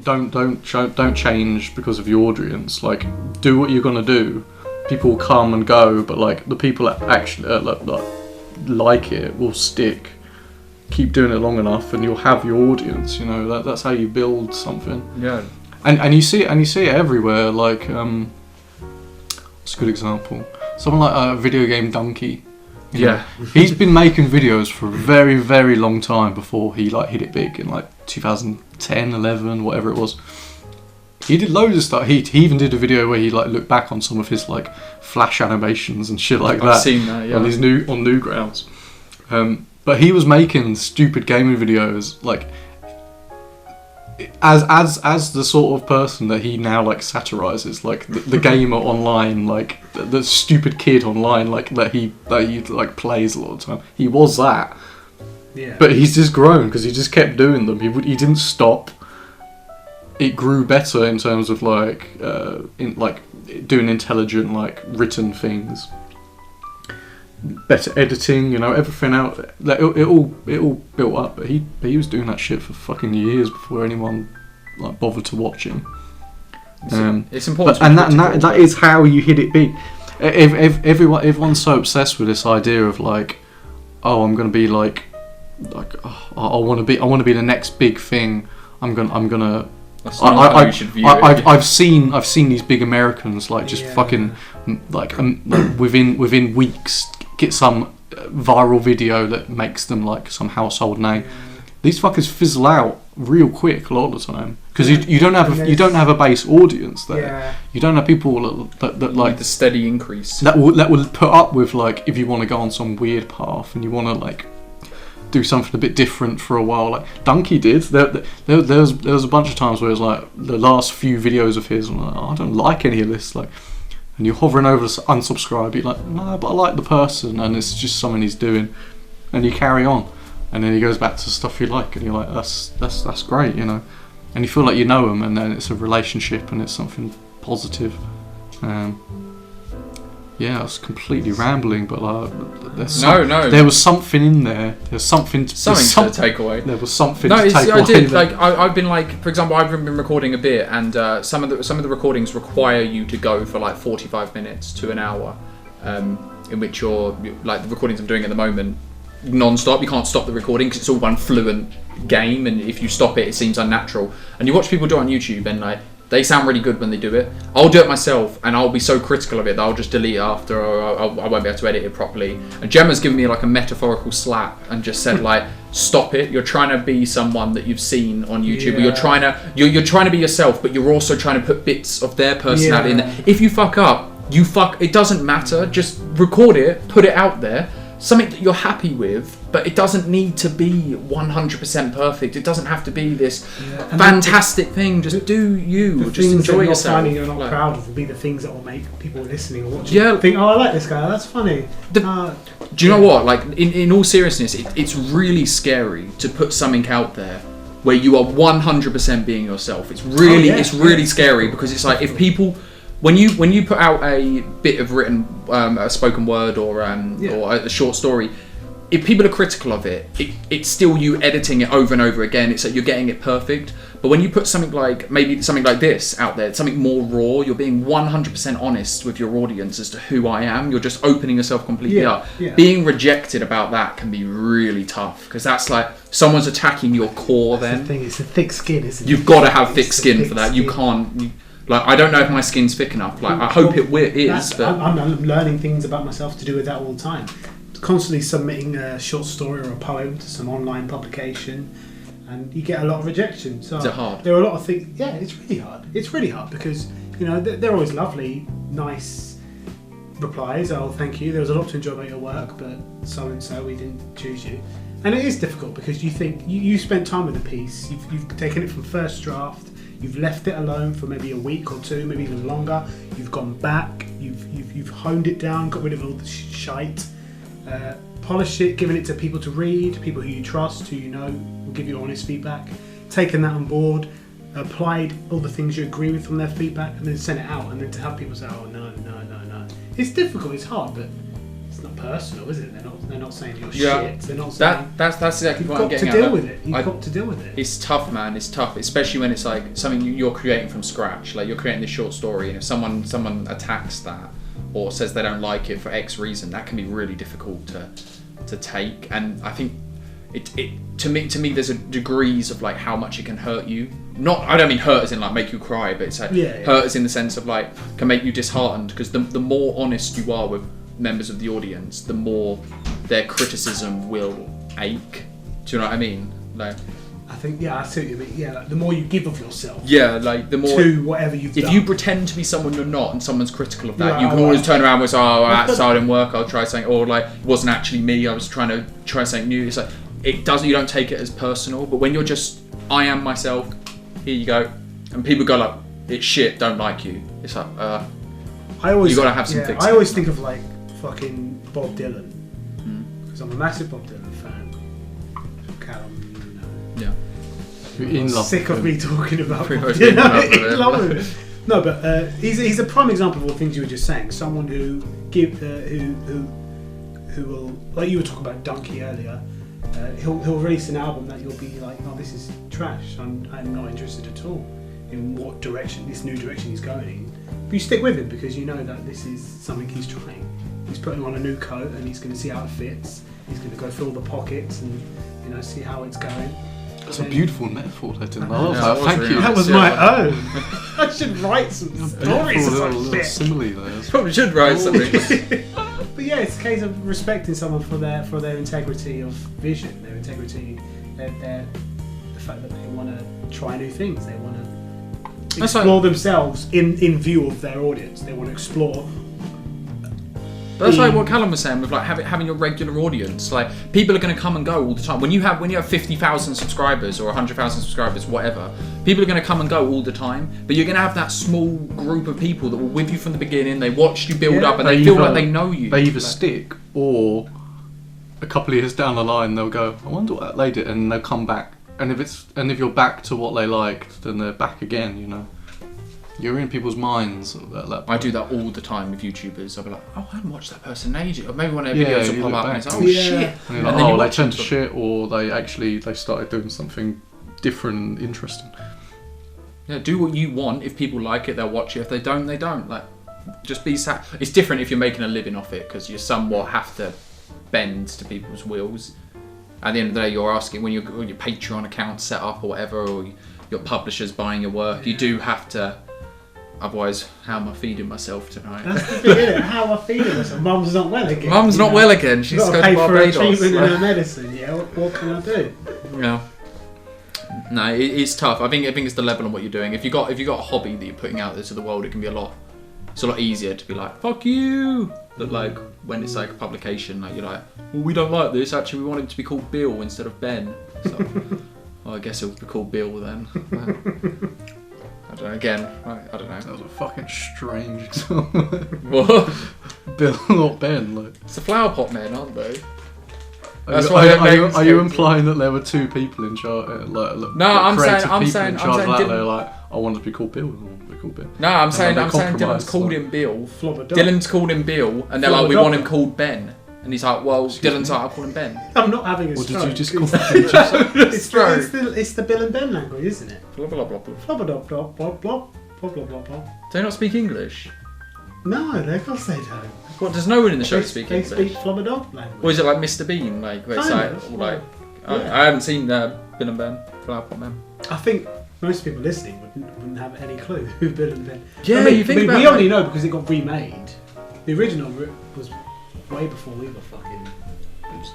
don't change because of your audience. Like, do what you're gonna do. People will come and go, but like the people that actually like it will stick. Keep doing it long enough, and you'll have your audience. You know, that's how you build something. Yeah. And you see it everywhere. Like, what's a good example? Someone like a video game Donkey. Yeah. He's been making videos for a very, very long time before he like hit it big in like 2010, 11, whatever it was. He did loads of stuff. He even did a video where he like looked back on some of his like flash animations and shit like that. I've seen that, yeah. On his Newgrounds. But he was making stupid gaming videos like as the sort of person that he now like satirizes, like the gamer online, like the stupid kid online, like that he like plays a lot of the time. He was that. Yeah. But he's just grown because he just kept doing them. He didn't stop. It grew better in terms of like doing intelligent like written things, better editing, you know, everything out. Like, it all built up. But he was doing that shit for fucking years before anyone like bothered to watch him. It's important. That is how you hit it big. Everyone's so obsessed with this idea of like, oh, I'm gonna be like oh, I want to be the next big thing. I'm gonna. That's not how you should view it. I've seen these big Americans like just fucking like within weeks get some viral video that makes them like some household name. These fuckers fizzle out real quick a lot of the time because you don't have a base audience there. Yeah. You don't have people that like the steady increase that will put up with like if you want to go on some weird path and you want to like do something a bit different for a while, like Donkey did. There was a bunch of times where it was like the last few videos of his, and I'm like, oh, I don't like any of this, like, and you're hovering over to unsubscribe. You're like, no, but I like the person, and it's just something he's doing, and you carry on, and then he goes back to stuff you like, and you're like, that's great, you know, and you feel like you know him, and then it's a relationship, and it's something positive. Yeah, I was completely rambling, but there was something in there. There's something to take away. There was something to take away. I did. Like I've been like, for example, I've been recording a bit, and some of the recordings require you to go for like 45 minutes to an hour, in which you're like the recordings I'm doing at the moment, non-stop. You can't stop the recording because it's all one fluent game, and if you stop it, it seems unnatural. And you watch people do it on YouTube, and like. They sound really good when they do it. I'll do it myself, and I'll be so critical of it that I'll just delete it after, or I won't be able to edit it properly. And Gemma's given me like a metaphorical slap and just said like, "Stop it! You're trying to be someone that you've seen on YouTube. Yeah. You're trying to be yourself, but you're also trying to put bits of their personality in there. If you fuck up, you fuck. It doesn't matter. Just record it, put it out there." Something that you're happy with, but it doesn't need to be 100% perfect. It doesn't have to be this fantastic thing. Just do you. Just enjoy yourself. Finding you're not proud of will be the things that will make people listening or watching think, oh, I like this guy. That's funny. Do you know what? Like in all seriousness, it's really scary to put something out there where you are 100% being yourself. It's really scary because it's like if people. When you put out a bit of written, a spoken word or a short story, if people are critical of it, it's still you editing it over and over again. It's like you're getting it perfect. But when you put something like this out there, something more raw, you're being 100% honest with your audience as to who I am. You're just opening yourself completely up. Yeah. Being rejected about that can be really tough because that's like someone's attacking your core. Then the thing. It's a thick skin, isn't it? You've got to have thick skin for that. You can't. Like, I don't know if my skin's thick enough. Like, I hope it is. But I'm learning things about myself to do with that all the time. Constantly submitting a short story or a poem to some online publication, and you get a lot of rejection. So is it hard? There are a lot of things. Yeah, it's really hard. It's really hard because you know they're always lovely, nice replies. Oh, thank you. There was a lot to enjoy about your work, but so and so we didn't choose you. And it is difficult because you think you spent time with the piece. You've taken it from first draft. You've left it alone for maybe a week or two, maybe even longer. You've gone back. You've honed it down, got rid of all the shite, polished it, given it to people to read, people who you trust, who you know will give you honest feedback. Taken that on board, applied all the things you agree with from their feedback, and then sent it out. And then to have people say, "Oh no." It's difficult. It's hard, but not personal, is it? They're not saying you're Yeah. shit. They're not saying That's exactly you've what I'm got to getting deal at. with it. You've got to deal with it. It's tough, man. It's tough, especially when it's like something you're creating from scratch. Like you're creating this short story, and if someone attacks that or says they don't like it for X reason, that can be really difficult to take. And I think it to me there's a degrees of like how much it can hurt you. I don't mean hurt as in like make you cry, but it's like hurt as in the sense of like can make you disheartened, because the more honest you are with members of the audience, the more their criticism will ache. Do you know what I mean? Like, I think I see what you mean. Yeah, like the more you give of yourself. Yeah, like the more to whatever you've done. If you pretend to be someone you're not, and someone's critical of that, Right, you can always turn around and say, "Oh, that didn't work. I'll try something," or like, "It wasn't actually me. I was trying to try something new." It's like it doesn't. You don't take it as personal. But when you're just, "I am myself. Here you go," and people go like, "It's shit. Don't like you." It's like, you gotta have some fixing. I always think of like fucking Bob Dylan, because I'm a massive Bob Dylan fan. Callum, yeah. You're in love sick with of me talking about Pretty Bob much Dylan. in love with In love with him. No, but he's a prime example of all the things you were just saying. Someone who will, like you were talking about Donkey earlier. He'll release an album that you'll be like, "Oh, this is trash. I'm not interested at all in what direction this new direction he's going in." But you stick with him because you know that this is something he's trying. He's putting on a new coat and he's going to see how it fits. He's going to go fill the pockets and see how it's going. That's a beautiful metaphor there, didn't I? Yeah, that was Thank really you. nice. That was Yeah, my own. I should write some stories Beautiful or little something. simile there. Probably should write something. But yeah, it's a case of respecting someone for their integrity of vision, their integrity, the fact that they want to try new things, they want to explore themselves in view of their audience. They want to explore. But that's like what Callum was saying with like having your regular audience. Like people are going to come and go all the time. When you have 50,000 subscribers or 100,000 subscribers, whatever, people are going to come and go all the time. But you're going to have that small group of people that were with you from the beginning. They watched you build up, and they feel like they know you. They either stick, or a couple of years down the line they'll go, "I wonder what that lady did," and they'll come back. And if you're back to what they liked, then they're back again. You know. You're in people's minds. I do that all the time with YouTubers. I'll be like, "Oh, I haven't watched that person in ages." Or maybe one of their videos will pop up and it's, "Oh shit!" And you're like, "Oh, they turned to shit," or they started doing something different and interesting. Yeah, do what you want. If people like it, they'll watch it. If they don't, they don't. Like, just be sad. It's different if you're making a living off it, because you somewhat have to bend to people's wills. At the end of the day, you're asking when your Patreon account set up or whatever, or your publisher's buying your work. You do have to. Otherwise, how am I feeding myself tonight? That's the thing, isn't it? How am I feeding myself? Mum's not well again. Mum's not well again. She's got to going pay to for her Barbados. treatment and her medicine. Yeah, what can I do? Yeah. No, it's tough. I think it's the level on what you're doing. If you got a hobby that you're putting out there to the world, it can be it's a lot easier to be like, "Fuck you." But like when it's like a publication, like you're like, "Well, we don't like this. Actually, we want it to be called Bill instead of Ben." So, well, I guess it would be called Bill then. I don't know. Again, I don't know. That was a fucking strange example. What? Bill, not Ben. Like. It's the flower pot men, aren't they? Are you implying that there were two people in charge? I'm saying They're like, "I wanted to be called Bill." I want to be called Bill. No, I'm saying compromised, Dylan's called him Bill. Flobber dog. Dylan's called him Bill, and they're like, "We want him called Ben." And he's like, "Well, Dylan's like, I'll call him Ben." I'm not having a Or stroke. did you just call him? It's the Bill and Ben language, isn't it? Blah blah blah blah. Flobber dog, blop, blop, blop, blop, blop, blop, blop. Do they not speak English? No, of course they don't. What, does no one in the show speak They English? speak flobber dog language. Or is it like Mr. Bean? Like, where it's Kind like, of, all like yeah. I haven't seen Bill and Ben, Flower Pot Men. I think most people listening wouldn't have any clue who Bill and Ben. Yeah, you think about we it. only know because it got remade. The original was way before we were fucking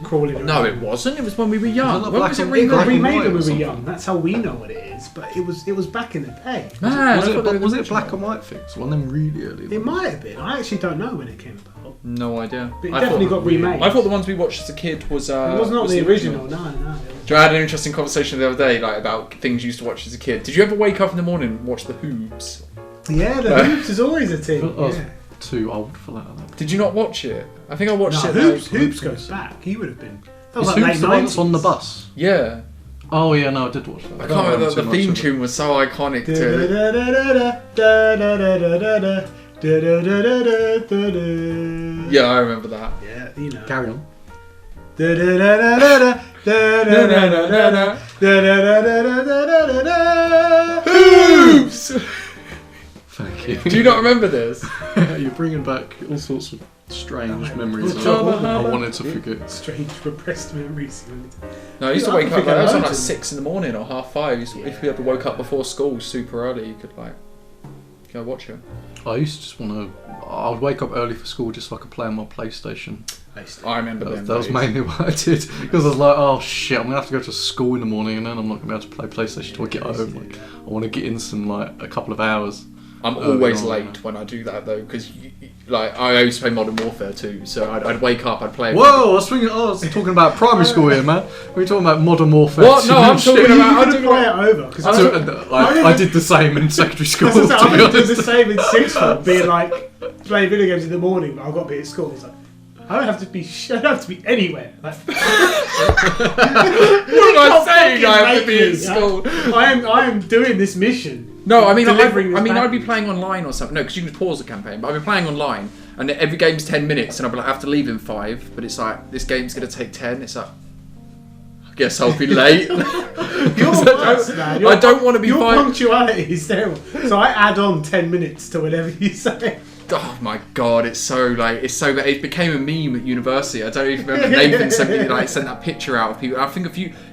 crawling around. No, it wasn't. It was when we were young. Wasn't it When black was it and- It got Black and remade white when we or were something? young. That's how we know what it is. But it was back in the day. Man, Was I thought it was black and white things? One of them really early. It might have been. I actually don't know when it came about. No idea. But it I definitely thought, got remade. I thought the ones we watched as a kid was. It was not was the original. No. I had an interesting conversation the other day, like about things you used to watch as a kid. Did you ever wake up in the morning and watch the Hoobs? Yeah, the Hoops is always a team. I was Yeah. too old for that. Did you not watch it? I think I watched No, it. Hoops goes back. He would have been. That was Is like Hoops late the one that's 90s. on the bus? Yeah. Oh yeah, no, I did watch that. I can't remember. The theme tune was so iconic too. Yeah, I remember that. Yeah, you know. Carry on. Hoops! Thank you. Do you not remember this? You're bringing back all sorts of strange memories Well, that I wanted to forget. Strange repressed memories. No, I used to I wake can up. figure Like, it was that on out. like 6 in the morning or 5:30. If you ever woke up before school super early, you could like go watch it. I used to just want to. I would wake up early for school just so I could play on my PlayStation. I remember That was mainly what I did, because I was like, oh shit, I'm gonna have to go to school in the morning and then I'm not gonna be able to play PlayStation till I get home. Like, I want to get in some like a couple of hours. I'm always late when I do that though, because like I used to play Modern Warfare too, so I'd wake up, I'd play. Whoa! I was talking about primary school here, man. We're talking about Modern Warfare. What? No, I'm Shit. talking about. I'm I'm talking play about. it over because I did the same in secondary school. To be I did honest. the same in sixth form, being like playing video games in the morning, but I've got to be at school. It's like I don't have to be. I don't have to be anywhere. Like, What am I saying? I have to be in school. I am doing this mission. No, I mean, Delivering this I'd be package. playing online or something. No, because you can just pause the campaign. But I'd be playing online, and every game's 10 minutes, and I'll be like, I have to leave in 5. But it's like this game's gonna take 10. It's like, I guess I'll be late. You're worse, man. I don't want to be Your fine. punctuality is terrible. So I add on 10 minutes to whatever you say. Oh my god, it's so bad. It became a meme at university. I don't even remember. Nathan sent that picture out of people. I think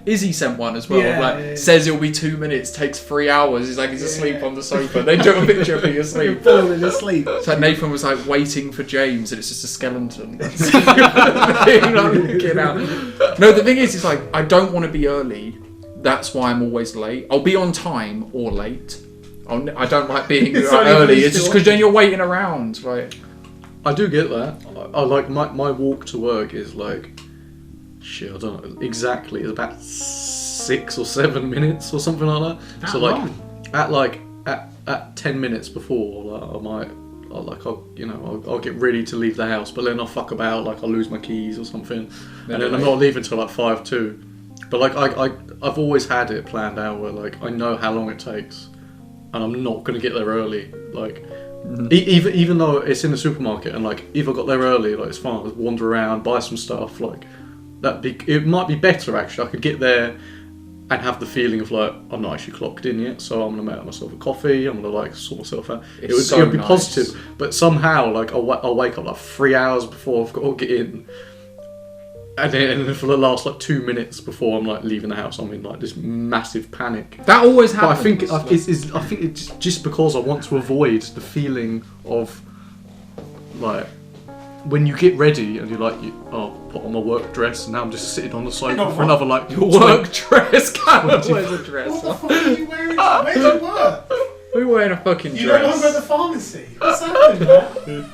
Izzy sent one as well. Yeah. Says it'll be 2 minutes, takes 3 hours. He's like he's asleep on the sofa. They took a picture of him asleep. Falling asleep. So Nathan was like waiting for James, and it's just a skeleton. Looking out. No, the thing is like I don't want to be early. That's why I'm always late. I'll be on time or late. I don't like being It's only early. when It's just because then you're waiting around, right? I do get that. I like my walk to work is like, shit, I don't know exactly. It's about 6 or 7 minutes or something like that. That So long? at 10 minutes before, like, I'll get ready to leave the house, but then I'll fuck about, like I'll lose my keys or something, and then I'm not leaving till like 5:02. But like I've always had it planned out where like I know how long it takes, and I'm not gonna get there early. Like even though it's in the supermarket, and like if I got there early, like it's fine. I'll wander around, buy some stuff. Like it might be better actually. I could get there and have the feeling of like I'm not actually clocked in yet, so I'm gonna make myself a coffee. I'm gonna like sort myself out. It would be nice. positive, but somehow like I'll wake up like 3 hours before I've got to get in, and then for the last like 2 minutes before I'm like leaving the house, I'm in like this massive panic. That always But I happens. think I think it's just because I want to avoid the feeling of like when you get ready and you're like, put on my work dress, and now I'm just sitting on the sofa for another like Your work dress, kind of wears a dress. What the fuck are you wearing? Where do you work? We're wearing a fucking You no dress. longer at the pharmacy. What's happening, man?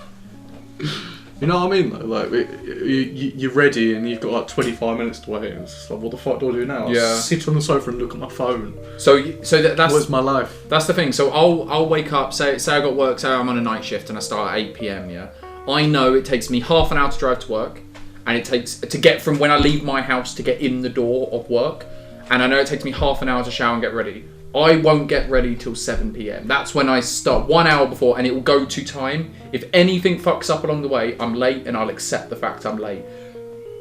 You know what I mean though? Like you're ready and you've got like 25 minutes to wait, and it's just like, what the fuck do I do now? Yeah. I sit on the sofa and look at my phone. So that's What's my life? That's the thing. So I'll wake up. Say I got work. Say I'm on a night shift and I start at 8 p.m. Yeah. I know it takes me half an hour to drive to work, and it takes to get from when I leave my house to get in the door of work, and I know it takes me half an hour to shower and get ready. I won't get ready till 7 p.m. That's when I start 1 hour before, and it will go to time. If anything fucks up along the way, I'm late, and I'll accept the fact I'm late.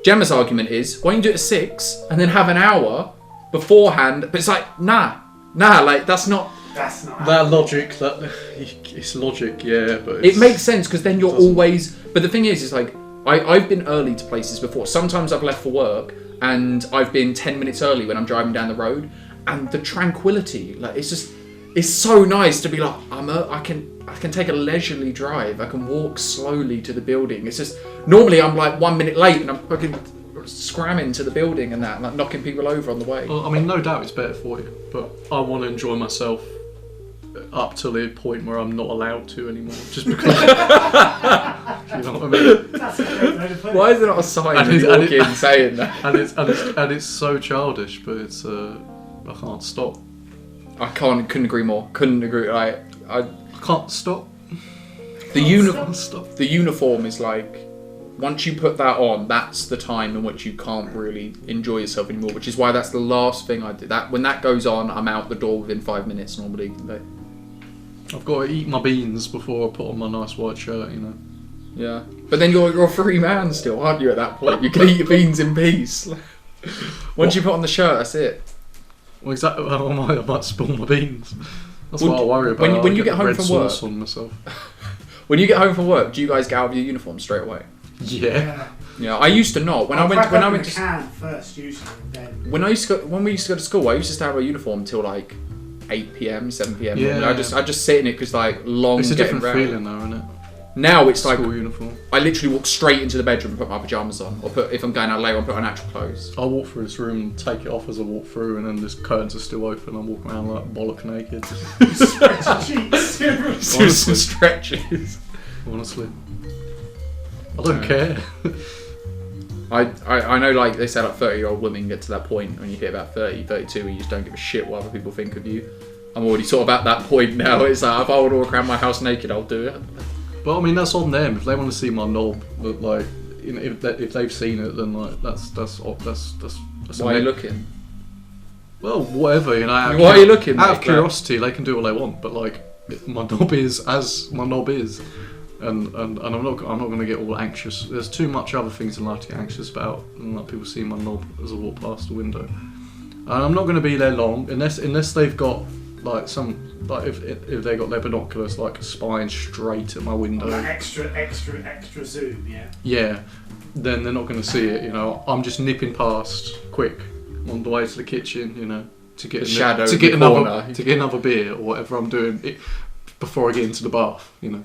Gemma's argument is, why don't you do it at 6 and then have an hour beforehand? But it's like, nah, like that's not. That's not. That logic, it's logic, yeah, but It makes sense because then you're always. But the thing is like I've been early to places before. Sometimes I've left for work and I've been 10 minutes early when I'm driving down the road, and the tranquility, like it's so nice to be like I can take a leisurely drive. I can walk slowly to the building. It's just normally I'm like 1 minute late and I'm fucking scramming to the building and that, like knocking people over on the way. Well, I mean, no doubt it's better for you, but I want to enjoy myself up to the point where I'm not allowed to anymore, just because. You know what I mean? That's a great way to put it. Why is there not a sign And when you it's- walk in saying that? and it's so childish, but it's I can't stop. I couldn't agree more. Couldn't agree. I Can't stop. the Stop. the uniform is like, once you put that on, that's the time in which you can't really enjoy yourself anymore. Which is why that's the last thing I do. That when that goes on, I'm out the door within 5 minutes normally. I've got to eat my beans before I put on my nice white shirt, you know. Yeah, but then you're a free man still, aren't you? At that point, you can eat your beans in peace. Once you put on the shirt, that's it. Well, exactly. I might spill my beans. That's what I worry about. When you get home red from sauce work, on myself. When you get home from work, do you guys get out of your uniform straight away? Yeah. Yeah, I used to not. When I went to can first usually. Then when we used to go to school, I used to stay out of my uniform till like 8 p.m, 7 p.m. Yeah. I just sit in it because like long. It's a getting different ready. feeling though, isn't it? Now it's like School uniform. I literally walk straight into the bedroom and put my pajamas on, or if I'm going out later, I'll put on actual clothes. I walk through this room and take it off as I walk through, and then the curtains are still open. I'm walking around like bollock naked. Do some stretches. Honestly, I don't care. I know, like they say, like 30-year-old women get to that point when you hit about 30, 32, and you just don't give a shit what other people think of you. I'm already sort of at that point now. It's like if I would walk around my house naked, I'll do it. But I mean, that's on them. If they want to see my knob, but like, you know, if they've seen it, then like that's Why are you looking? Well, whatever, you know. Why are you looking? Out of mate? curiosity, they can do what they want. But like, my knob is as my knob is, and I'm not going to get all anxious. There's too much other things in life to get anxious about, and like people see my knob as I walk past the window. And I'm not going to be there long unless they've got like some, like if they got their binoculars like spying straight at my window. like extra zoom, yeah. Yeah, then they're not going to see it. You know, I'm just nipping past quick on the way to the kitchen. You know, to get another beer or whatever I'm doing before I get into the bath. You know.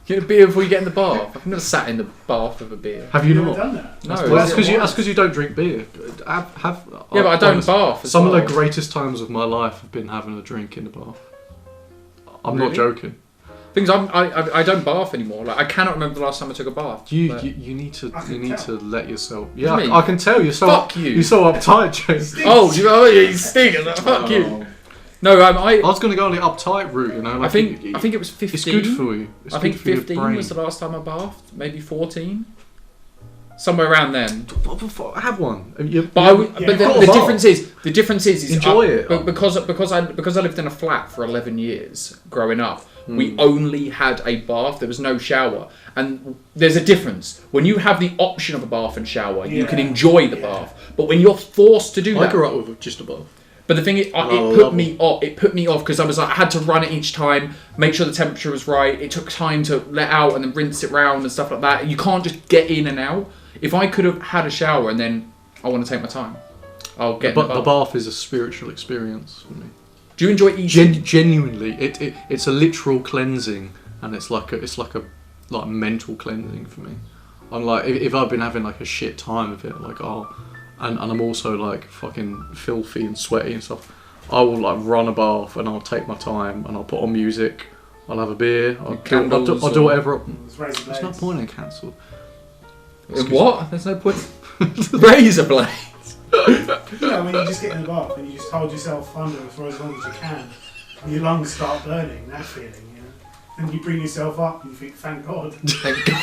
Get a beer before you get in the bath. I've never sat in the bath with a beer. Have you You've not? never done that? No. Well, that's because you don't drink beer. Yeah, but I don't bath. Some of the greatest times of my life have been having a drink in the bath. I'm Really? not joking. Things I don't bath anymore. Like I cannot remember the last time I took a bath. You but- need to I can to let yourself. do you Yeah, mean? I can tell you're so Fuck you. You're so uptight, James. Oh, you stink. Fuck you. No, I was going to go on the uptight route, you know. Like I think it was 15. It's good for you. It's I think good for your 15 brain. was the last time I bathed. Maybe 14. Somewhere around then. Have one. But You've got a the bath. difference is Enjoy it. But because I lived in a flat for 11 years growing up, Hmm. we only had a bath. There was no shower, and there's a difference when you have the option of a bath and shower. You can enjoy the bath, but when you're forced to do I that, grew up with just a bath. but the thing is, it put me off because I was like, I had to run it each time, make sure the temperature was right. It took time to let out and then rinse it round and stuff like that. You can't just get in and out. If I could have had a shower and then I want to take my time, I'll get. But the bath is a spiritual experience for me. Do you enjoy eating? Genuinely, it's a literal cleansing, and it's like a mental cleansing for me. I'm like, if I've been having like a shit time of it, like and I'm also like fucking filthy and sweaty and stuff, I will like run a bath and I'll take my time and I'll put on music, I'll have a beer, I'll do whatever. There's no point in cancel. What? There's no point. Razor blade. You know, when you just get in the bath and you just hold yourself under for as long as you can, and your lungs start burning, that feeling, you know. And you bring yourself up and you think, thank God. Thank God.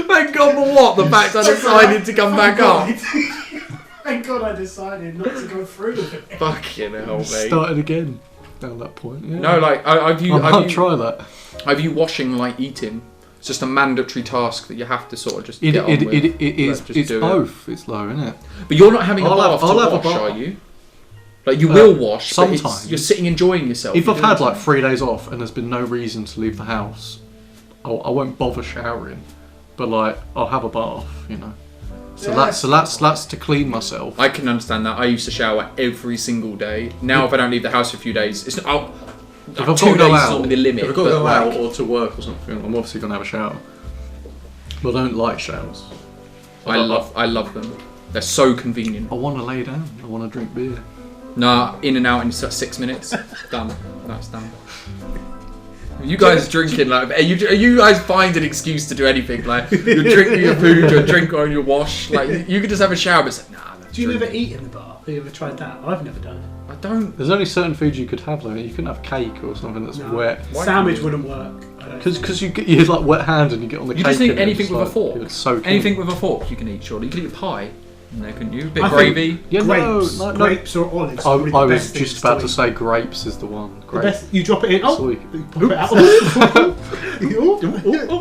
Thank God for what? The fact I decided to come back up. Thank God I decided not to go through with it. Fucking hell, mate. Started again down that point. Yeah. No, like I might try that. I view washing like eating. It's just a mandatory task that you have to sort of just It get on with. is. Just It's do it. both. It's low, isn't it? But you're not having a I'll bath have to a wash, bath. are you? Like you will wash, but sometimes. you're sitting enjoying yourself. If You're I've had doing like 3 days off and there's been no reason to leave the house, I won't bother showering. But like I'll have a bath, you know. So Yeah, that's to clean myself. I can understand that. I used to shower every single day. Now, if I don't leave the house for a few days, it's If I'll, I've got 2 to go days is out, normally the limit. if I've got to but, go out like, or to work or something, I'm obviously gonna have a shower. But I don't like showers. I love them. They're so convenient. I want to lay down. I want to drink beer. Nah, in and out in 6 minutes. Done. That's done. You guys drinking like? Are you guys find an excuse to do anything? Like you're drinking your food, you're drinking on your wash. Like you could just have a shower, but it's like, nah. Do you ever eat in the bath? Have you ever tried that? I've never done it. I don't. There's only certain foods you could have though. You couldn't have cake or something that's No. wet. Why Sandwich can't wouldn't work. Because you like wet hands and you get on the You cake. just eat and anything it's with a like- fork. It's so Anything with a fork you can eat. Surely you can eat pie. No, couldn't you? Bit I gravy. think Yeah, grapes, no. grapes or olives. I, are probably the I was best just things about to eat. say grapes is the one. The Grape. best, you drop it in. Oh, Sweet. you pop it out.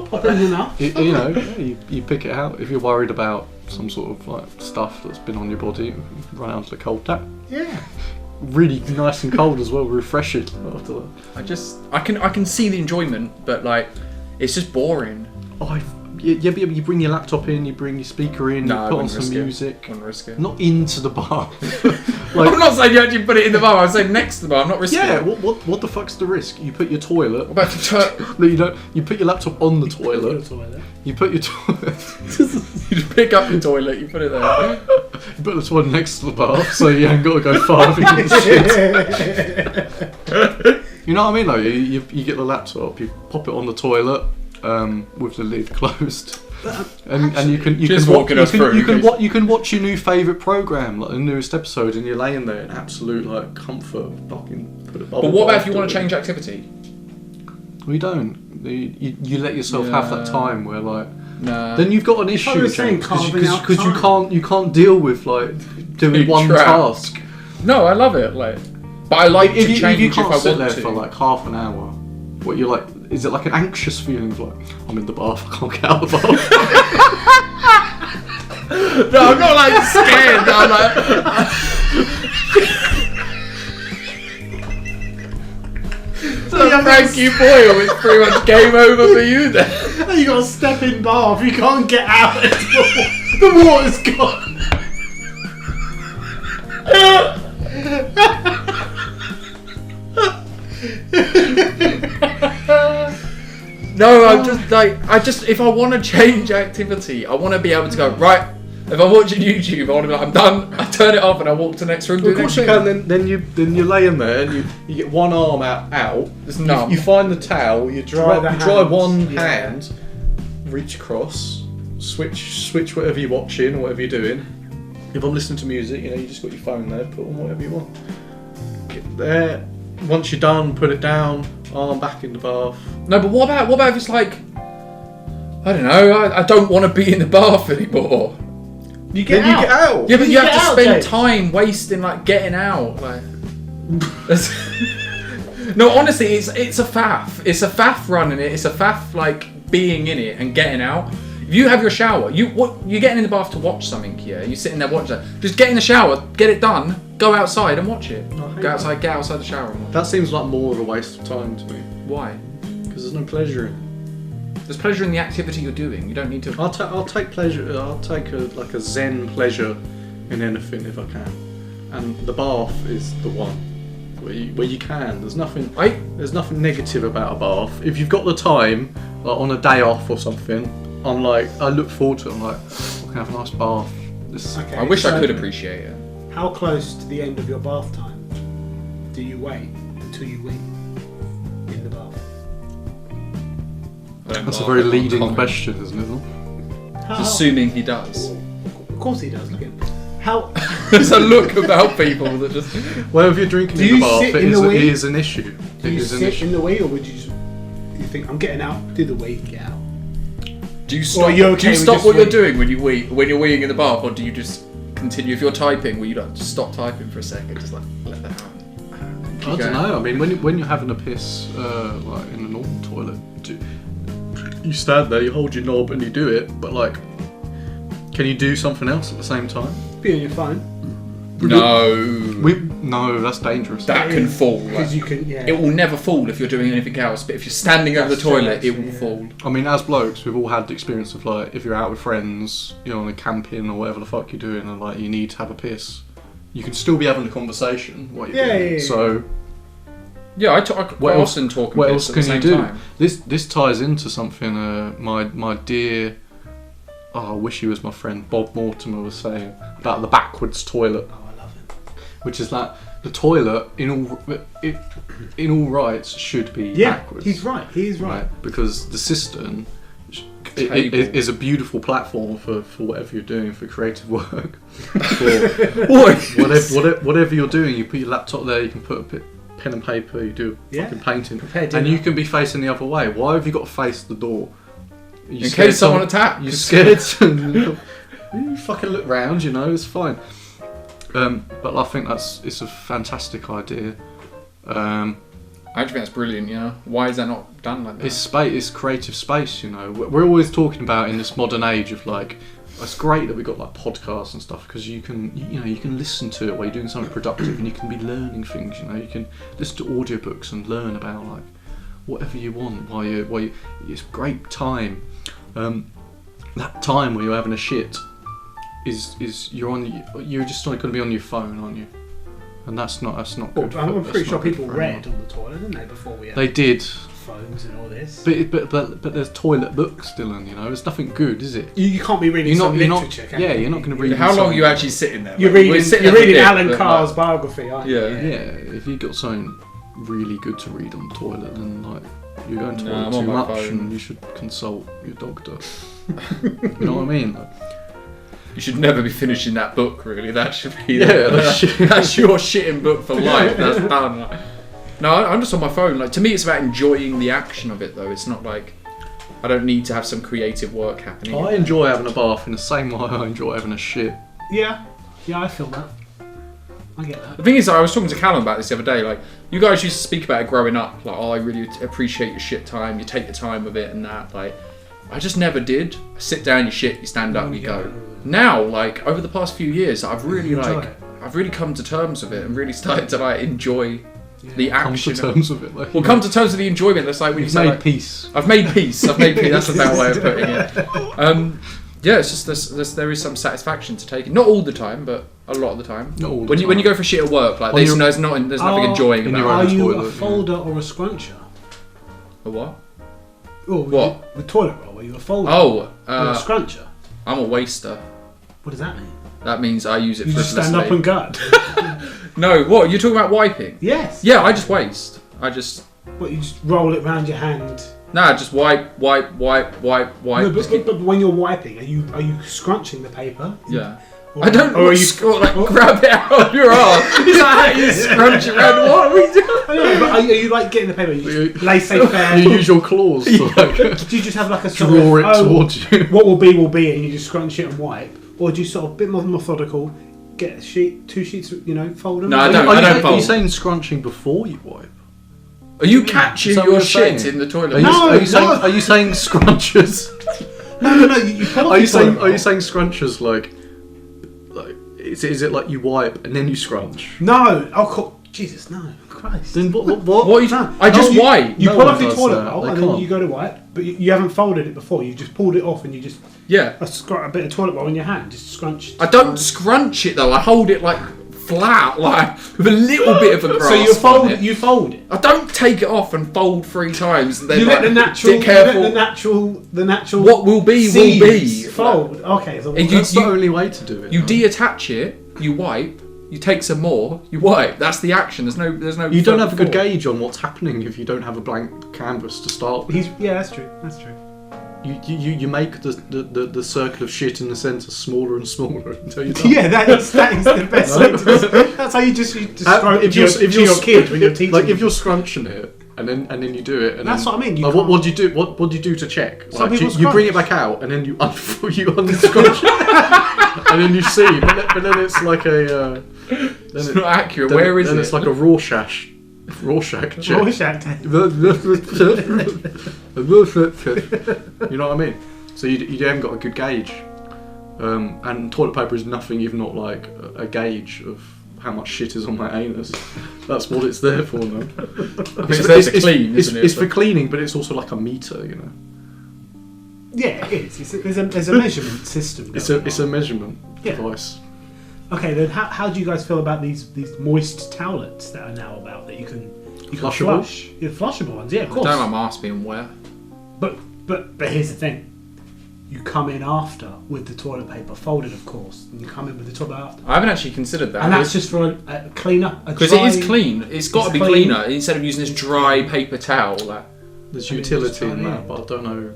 Pop it in your mouth. You know, you pick it out if you're worried about some sort of like stuff that's been on your body. Run out to the cold tap. Yeah. Really nice and cold as well, refreshing after that. I can see the enjoyment, but like, it's just boring. Oh, yeah, but you bring your laptop in, you bring your speaker in, No, I you put on wouldn't some risk it. music. Wouldn't risk it. Not into the bar. I'm not saying you actually put it in the bar. I'm saying next to the bar. I'm not risking Yeah, it. what the fuck's the risk? You put your toilet. What about the No, you don't. You put your laptop on the toilet. Toilet. You put your toilet. you just pick up the toilet, you put it there. You put the toilet next to the bar, so you ain't got to go far to get the shit. You know what I mean? Though you get the laptop, you pop it on the toilet with the lid closed. And you can Just watch, walking us through, you can watch your new favourite programme, like the newest episode, and you're laying there in absolute like comfort. Fucking put a bubble But what about bath if you to want to it. change activity? We don't. You let yourself have that time where like. Nah. Then you've got an issue was saying carving out because you can't deal with like doing Being one trapped. task. No, I love it. Like, but I like If to change you if can't I sit want there to. for like half an hour, what you're like? Is it like an anxious feeling of like I'm in the bath, I can't get out of the bath? No, I'm not like scared. I'm like. So Frankie Boyle, it's pretty much game over for you then. You got to step in bath. You can't get out until the water's gone. No, I'm just like, if I want to change activity, I want to be able to go, right, if I'm watching YouTube, I want to be like, I'm done, I turn it off and I walk to the next room. Of course you can. Then you're laying there and you get one arm out. It's numb. You find the towel. You dry hands, one yeah. hand, reach across, switch whatever you're watching or whatever you're doing. If I'm listening to music, you know, you just got your phone there, put on whatever you want. Get there. Once you're done, put it down. Arm back in the bath. No, but what about if it's like, I don't know, I don't want to be in the bath anymore. You get Then out. you get out. Yeah, but you get have to out, spend James. time wasting like getting out. Like, no, honestly, it's a faff. It's a faff running it. It's a faff like being in it and getting out. If you have your shower, you're getting in the bath to watch something. Yeah, you're sitting there watching that. Just get in the shower, get it done, go outside and watch it. Get outside the shower and watch it. That seems like more of a waste of time to me Why? because there's no pleasure in it. There's pleasure in the activity you're doing. You don't need to. I'll take pleasure. I'll take a zen pleasure in anything if I can, and the bath is the one where you can. There's nothing negative about a bath if you've got the time, like on a day off or something. I look forward to it. I'm like, I can have a nice bath. Okay, I wish I so could appreciate it. How close to the end of your bath time do you wait until you wee in the bath? That's a very leading question, isn't it? How, Assuming he does. Of course he does. Look at him. How? There's a look about people that just. Well, if you're drinking Do in you the bath, sit it in is, the it wee? is an issue. Do It you is an sit issue. in the wee, or would you think I'm getting out? Do the wee, get out. Do you stop? are you okay do you with stop just what you're wee? doing when you're weeing in the bath, or do you just continue? If you're typing, will you like just stop typing for a second, just like let that happen? I don't know. I mean, when you're having a piss, like in a normal toilet, you stand there, you hold your knob, and you do it. But like, can you do something else at the same time? Be on your phone. No, that's dangerous. that can fall. Because Like, you can. Yeah. it will never fall if you're doing anything else. But if you're standing over the That's true, toilet, it actually, will yeah. fall. I mean, as blokes, we've all had the experience of like, if you're out with friends, you're on a camping or whatever the fuck you're doing, and like you need to have a piss, you can still be having a conversation while you're doing it. Yeah. So Yeah, I What else- often talk and what piss else at the can you same do? time. This ties into something my dear, I wish he was my friend, Bob Mortimer was saying about the backwards toilet, Oh, I love it. which is like the toilet in all rights should be Yeah, backwards. he's right. He is right. Because the cistern Table. is a beautiful platform for whatever you're doing for creative work. For whatever you're doing, you put your laptop there, you can put a pen and paper, you do Yeah. fucking painting, Prepare and you dinner. can be facing the other way. Why have you got to face the door? In case someone attacks. You're scared. You fucking look round, you know, it's fine. But I think it's a fantastic idea. I actually think that's brilliant, you know. Why is that not done like that? It's space, it's creative space, you know. We're always talking about in this modern age of like, it's great that we've got like podcasts and stuff because you can listen to it while you're doing something productive and you can be learning things, you know. You can listen to audiobooks and learn about like whatever you want while you it's great time. That time where you're having a shit is you're just not going to be on your phone, aren't you? And that's not good. I'm pretty sure people read on the toilet, didn't they, before we had they did phones and all this. But there's toilet books, Dylan. You know, it's nothing good, is it? You can't be reading literature, can you? Yeah, you're not going to read. How long are you actually sitting there? You're reading Alan Carr's biography, aren't you? Yeah. If you've got something really good to read on the toilet, then like you're going to the toilet too much, and you should consult your doctor. You know what I mean? Like, you should never be finishing that book, really. That should be that's your shitting book for life. That's done. Like, no, I'm just on my phone. Like, to me, it's about enjoying the action of it, though. It's not like I don't need to have some creative work happening. I enjoy having a bath in the same way I enjoy having a shit. Yeah, I feel that. I get that. The thing is, I was talking to Callum about this the other day. Like, you guys used to speak about it growing up. Like, oh, I really appreciate your shit time. You take the time with it and that. Like, I just never did. I sit down, you shit, you stand up, you go. Now, like, over the past few years, I've really come to terms with it and really started to like enjoy the action. Come to terms with it. Like, come to terms with the enjoyment. That's like when you say, made peace. I've made peace. That's a better way of putting it. Yeah, it's just there is some satisfaction to take it. Not all the time, but a lot of the time. Not all the when time. you go for shit at work, like there's nothing enjoying about it. Are you a folder or a scruncher? A what? Oh, what? The toilet roll. Are you a folder? Or a scruncher? I'm a waster. What does that mean? That means I use it. You just stand up and go. No, what? You're talking about wiping? Yes. Yeah, I just waste. What, you just roll it around your hand? Nah, just wipe. No, but when you're wiping, are you scrunching the paper? Yeah. I don't. Or are you grab it out of your arse? Is that how you scrunch around? What are we doing? I know, but are you like getting the paper? You just laissez-faire. You use your claws to like. Do you just have like a sort draw it towards you? What will be, and you just scrunch it and wipe, or do you sort of a bit more methodical? Get a sheet, 2 sheets, fold them. No, I don't fold. Are you saying scrunching before you wipe? Are you catching your shit in the toilet? Are you saying scrunchers? No. You pull are you saying scrunchers like is it like you wipe and then you scrunch? No. Oh, Jesus, no. Christ. Then what? What are you saying? I just wipe. You pull off your toilet roll and then you go to wipe, but you haven't folded it before. You just pulled it off and you just a bit of toilet roll in your hand, just scrunch. I don't scrunch it though. I hold it like flat, like with a little bit of a grasp. So you fold it. I don't take it off and fold 3 times. And then you let the natural. The natural. What will be will be. Fold. Okay. So that's the only way to do it. You deattach it. You wipe. You take some more. You wipe. That's the action. There's no. You don't have a good gauge on what's happening if you don't have a blank canvas to start with. Yeah, that's true. That's true. You make the circle of shit in the centre smaller and smaller until you're done. Yeah, that is the best way to do it. That's how you describe it to your kid when you're teaching. Like if you're scrunching it and then you do it. And that's what I mean. What do you do? What do you do to check? Like, you bring it back out and then you unscrunch it, and then you see. But then it's like a. It's not accurate. Where is it? Then it's like a Rorschach check. Rorschach test. You know what I mean? So you haven't got a good gauge, and toilet paper is nothing if not like a gauge of how much shit is on my anus. That's what it's there for, man. It's there to clean, isn't it? It's for cleaning, but it's also like a meter, Yeah, it is. There's a measurement system. It's a measurement device. Okay, then how do you guys feel about these moist towelettes that are now about that you can flushable? Flush? Yeah, flushable ones. Yeah, of course. I don't like my arse being wet. But here's the thing. You come in after with the toilet paper folded, of course, and you come in with the toilet after. I haven't actually considered that. And that's just for a clean-up. Because it is clean. It's got to be cleaner instead of using this dry paper towel. There's utility in that, but I don't know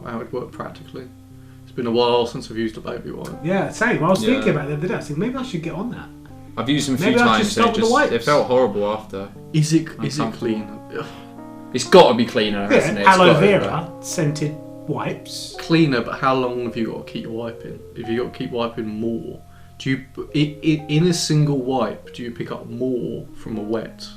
how it would work practically. It's been a while since I've used a baby wipe. Yeah, same. I was thinking about it the other day. I think maybe I should get on that. I've used them a few times. It felt horrible after. Is it clean? It's got to be cleaner, hasn't it? Aloe vera scented wipes. Cleaner, but how long have you got to keep wiping? If you got to keep wiping more, do you in a single wipe? Do you pick up more from a wet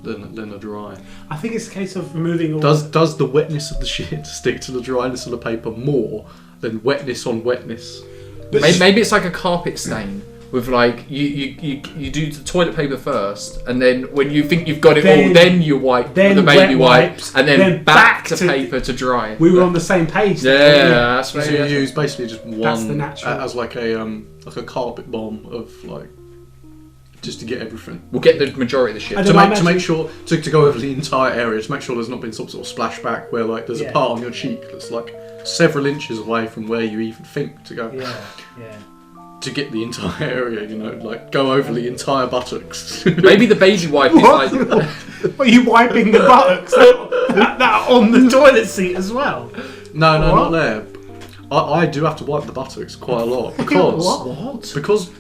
than a dry? I think it's a case of removing all. Does the wetness of the shit stick to the dryness of the paper more than wetness on wetness? Maybe it's like a carpet stain. With like you do the toilet paper first, and then when you think you've got it all, then you wipe with the baby wipes, and then back to paper to dry. We were on the same page. Yeah, that's right. So you use basically just one the natural. as like a carpet bomb of like just to get everything. We'll get the majority of the shit. To make sure to go over the entire area, to make sure there's not been some sort of splashback where like there's a part on your cheek that's like several inches away from where you even think to go. Yeah. To get the entire area, you know, like go over the entire buttocks. Maybe the baby wipe is like. Are you wiping the buttocks that are on the toilet seat as well? No, not there. I do have to wipe the buttocks quite a lot because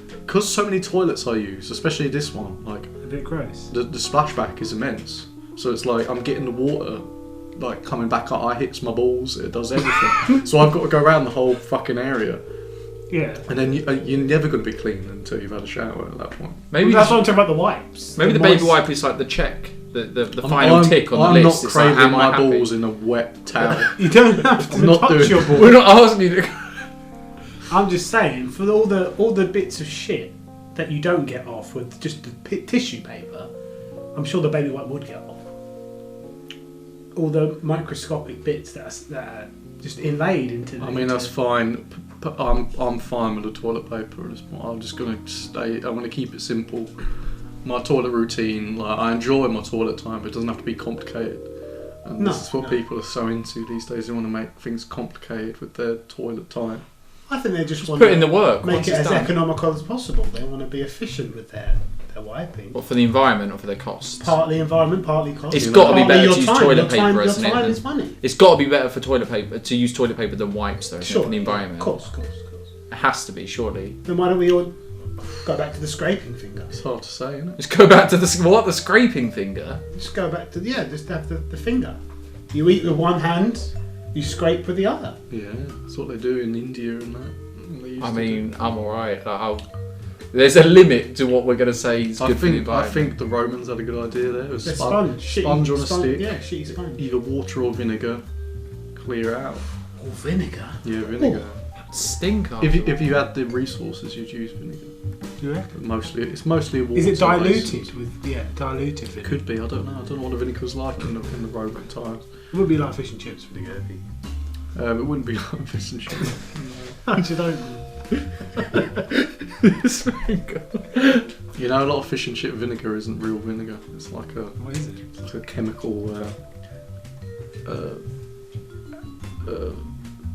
so many toilets I use, especially this one, like a bit gross. The splashback is immense, so it's like I'm getting the water like coming back up. I hits my balls. It does everything. So I've got to go around the whole fucking area. Yeah. And then you're never going to be clean until you've had a shower at that point. Maybe that's what I'm talking about, the wipes. Maybe the baby wipe is like the check, the final tick on the list. I'm not craving like, my balls in a wet towel. You don't have to touch your balls. We're not asking you to... I'm just saying, for all the bits of shit that you don't get off with just the tissue paper, I'm sure the baby wipe would get off. All the microscopic bits that are just inlaid into the... I mean, that's fine. But I'm fine with the toilet paper at this point. I'm just going to stay... I'm going to keep it simple. My toilet routine, like, I enjoy my toilet time, but it doesn't have to be complicated. And this is what people are so into these days. They want to make things complicated with their toilet time. I think they just want put in the work. Make it as economical as possible. They want to be efficient with their wiping. Or for the environment or for their costs? Partly environment, partly cost. It's got to be better to use toilet paper, isn't it? Your time it? is money. It's got to be better for toilet paper to use toilet paper than wipes, though, sure, for the environment. Of course. It has to be, surely. Then why don't we all go back to the scraping finger? It's hard to say, isn't it? Just go back to the scraping finger? Just go back to just have the finger. You eat with one hand, you scrape with the other. Yeah, that's what they do in India and that. I mean, I'm alright. There's a limit to what we're going to say is good for the environment. I think the Romans had a good idea there. It was sponge on a stick. Yeah, shitty sponge. Either water or vinegar. Clear out. Or vinegar? Yeah, vinegar. Ooh, stink. If you had the resources, you'd use vinegar. Do you reckon? It's mostly a water. Is it diluted with diluted vinegar? Could be. I don't know. I don't know what the vinegar was like in the Roman times. It would be like fish and chips vinegar. It wouldn't be like fish and chips. Actually, don't. You know, a lot of fish and chip vinegar isn't real vinegar. It's like a... What is it? It's like a chemical...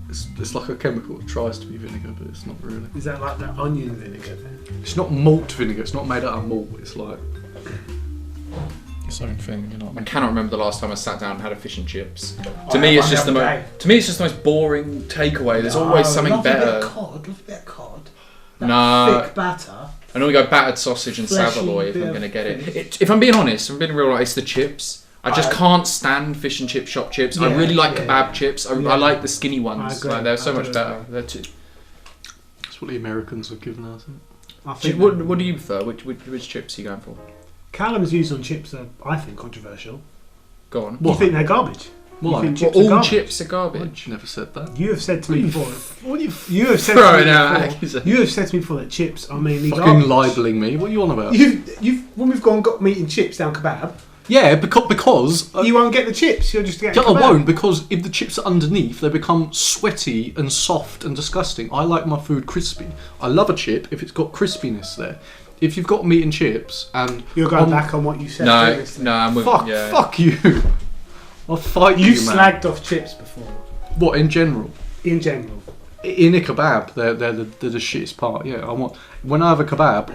It's like a chemical that tries to be vinegar, but it's not really. Is that like that onion vinegar then? It's not malt vinegar. It's not made out of malt. It's like... its own thing, you know. I cannot remember the last time I sat down and had a fish and chips. To me, it's just the most boring takeaway. There's always something better. Love a bit of cod. Thick batter. I normally go battered sausage and saveloy if I'm going to get it. If I'm being honest, if I'm being real, it's the chips. I just can't stand fish and chip shop chips. I really like kebab chips. I like the skinny ones. Like, they're so much better. That's what the Americans have given us. What do you prefer? Which chips are you going for? Callum's views on chips are, I think, controversial. Go on. You think they're garbage? Why? You think all chips are garbage? I never said that. You have said to me before. You have said to me before that chips are mainly fucking garbage. libeling me. What are you on about? When we've got meat and chips down kebab. Yeah, because you won't get the chips. You'll just get. I won't, because if the chips are underneath, they become sweaty and soft and disgusting. I like my food crispy. I love a chip if it's got crispiness there. If you've got meat and chips and you're going back on what you said. No, I'm with fuck you. I'll fight you, man. You've slagged off chips before. What, in general? In general. In a kebab, they're the shittest part. Yeah, when I have a kebab,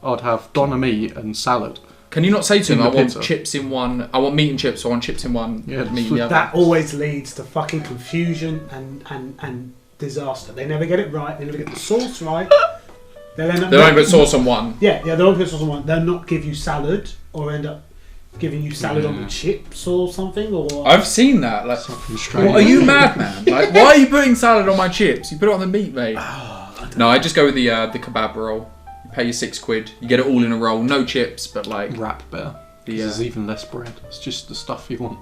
I'd have doner meat and salad. Can you not say to him, I want chips in one, I want meat and chips, I want chips in one, meat in the other? That always leads to fucking confusion and disaster. They never get it right. They never get the sauce right. They won't put sauce on one. Yeah, they won't put sauce on one. They'll not give you salad or end up giving you salad on the chips or something, or I've seen that. Like, Something strange. what, are you mad, man? Like, why are you putting salad on my chips? You put it on the meat, mate. No, I just go with the kebab roll. You pay your £6. You get it all in a roll. No chips, but like Wrap better. There's even less bread. It's just the stuff you want.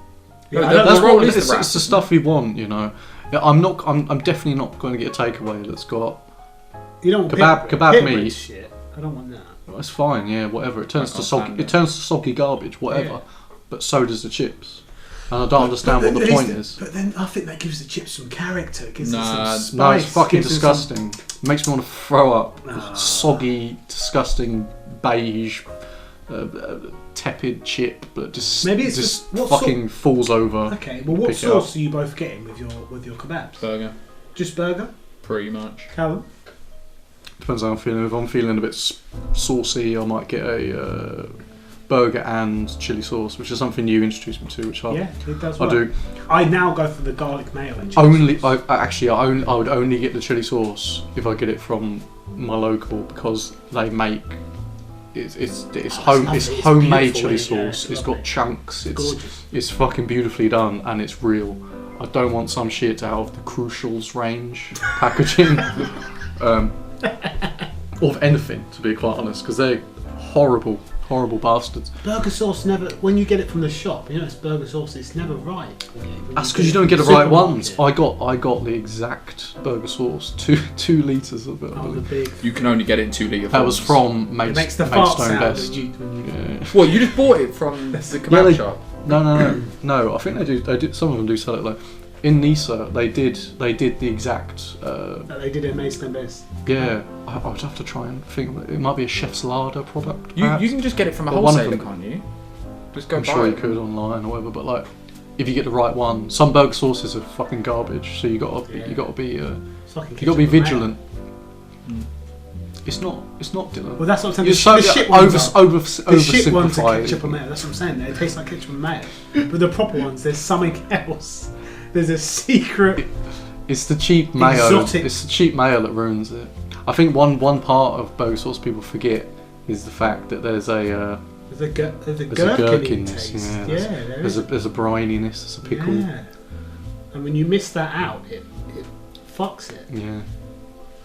Yeah, That's roll what is it's the wrap. the stuff you want, you know. Yeah, I'm definitely not going to get a takeaway that's got. you don't want kebab pit meat. bread shit. I don't want that. Well, it's fine, yeah, whatever. It turns I to can't soggy. stand It it. turns to soggy garbage, whatever. Yeah. But so does the chips, and I don't understand what the point is. But then I think that gives the chips some character. It gives Nah, it some spice. No, it's fucking gives it some- disgusting. It makes me want to throw up. Ah. Soggy, disgusting, beige, tepid chip that just Maybe it's just what fucking falls over. Okay, well, what Pick it sauce up. are you both getting with your kebabs? Burger, Just burger? pretty much. Callum? Depends how I'm feeling. If I'm feeling a bit saucy, I might get a burger and chili sauce, which is something you introduced me to, which I Yeah, it does I work. do. I now go for the garlic mayo and chili Only sauce. I would only get the chili sauce if I get it from my local, because they make it's lovely. It's homemade beautiful, chili yeah, sauce. it's It's got lovely. chunks. Gorgeous. It's fucking beautifully done, and it's real. I don't want some shit out of the Crucials range packaging, or of anything, to be quite honest, because they're horrible bastards. Burger sauce never, when you get it from the shop, you know it's burger sauce, it's never right. That's because you don't get the right ones. I got the exact burger sauce, two litres of it. I Oh, the believe. big. You can only get it in 2 litre. That was from It makes the Maidstone fart sound Best. when you Yeah. What, you just bought it from the kebab they- shop? No. I think they do. Some of them do sell it. Like in Nisa, they did the exact. that they did at Maidstone Best. Yeah, I would have to try and think. It might be a Chef's Larder product. You perhaps. can just get it from a But one of wholesaler, them- can't you? Just go I'm buy sure it. you could online or whatever, but like, if you get the right one, some burger sauces are fucking garbage. So you gotta be Yeah. It's like you gotta be vigilant. It's not Dylan. Well, that's what I'm saying. You're The, so the shit ones are. The shit ones are oversimplified. ketchup and mayo. That's what I'm saying. They taste like ketchup and mayo. But the proper ones, there's something else. There's a secret. It's the cheap mayo. Exotic. It's the cheap mayo that ruins it. I think one part of burger sauce people forget is the fact that there's a There's a there's a gherkin gherkinness. taste. Yeah, there there's is. a brininess. There's a pickle. Yeah. And when you miss that out, it fucks it. Yeah.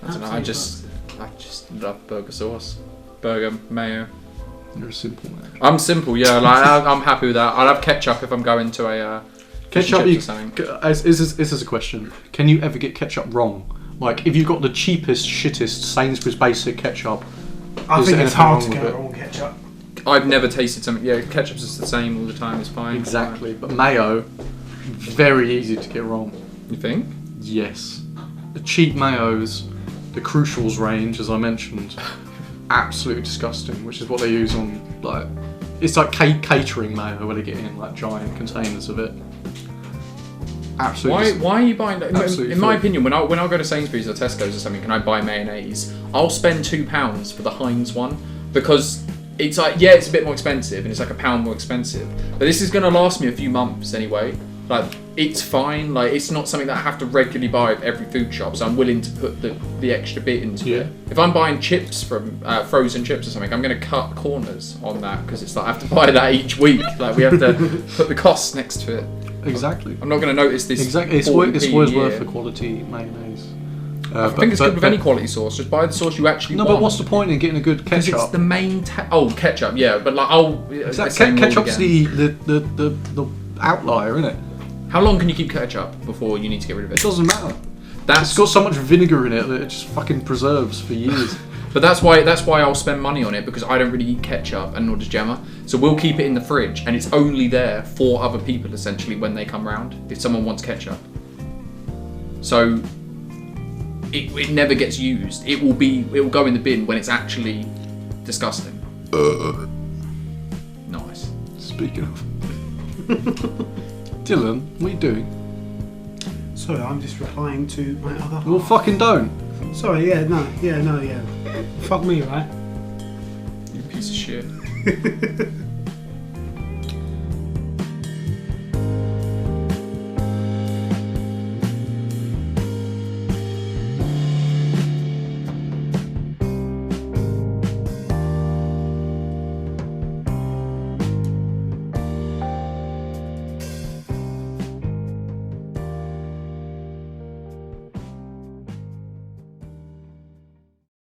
I don't know. Absolutely I just love burger sauce, burger mayo. You're a simple man. I'm simple, yeah. Like I'm happy with that. I'll have ketchup if I'm going to a fish and Ketchup. chips or something. This is a question. Can you ever get ketchup wrong? Like, if you've got the cheapest, shittest Sainsbury's basic ketchup, I is think there it's anything hard wrong to with go it? wrong with ketchup. I've never tasted something. Yeah, ketchup's just the same all the time. It's fine. Exactly, but mayo, very easy to get wrong. You think? Yes. The cheap mayos, the Crucials range, as I mentioned, absolutely disgusting, which is what they use on, like, it's like catering mayo where they get in, like, giant containers of it. Absolutely. Why are you buying that? Absolutely In my filth. opinion, when I go to Sainsbury's or Tesco's or something, and I buy mayonnaise, I'll spend £2 for the Heinz one because it's like, yeah, it's a bit more expensive and it's like £1 more expensive, but this is going to last me a few months anyway. Like, it's fine. Like, it's not something that I have to regularly buy at every food shop, so I'm willing to put the extra bit into it. If I'm buying chips from frozen chips or something, I'm going to cut corners on that because it's like I have to buy that each week. Like, we have to put the costs next to it. Exactly. I'm not going to notice this. Exactly. It's 40p always a year. worth the quality mayonnaise. I think it's good with any quality sauce. Just buy the sauce you actually No, want. but what's the point in getting a good Because ketchup? it's the main. Ketchup, yeah. But like, Ketchup's the outlier, isn't it? How long can you keep ketchup before you need to get rid of It it? doesn't matter. That's It's got so much vinegar in it that it just fucking preserves for years. But that's why I'll spend money on it, because I don't really eat ketchup and nor does Gemma. So we'll keep it in the fridge and it's only there for other people essentially when they come round if someone wants ketchup. So it never gets used. It will go in the bin when it's actually disgusting. Nice. Speaking of. Dylan, what are you doing? Sorry, I'm just replying to my other half. Well, fucking don't. Sorry, yeah. Fuck me, right? You piece of shit.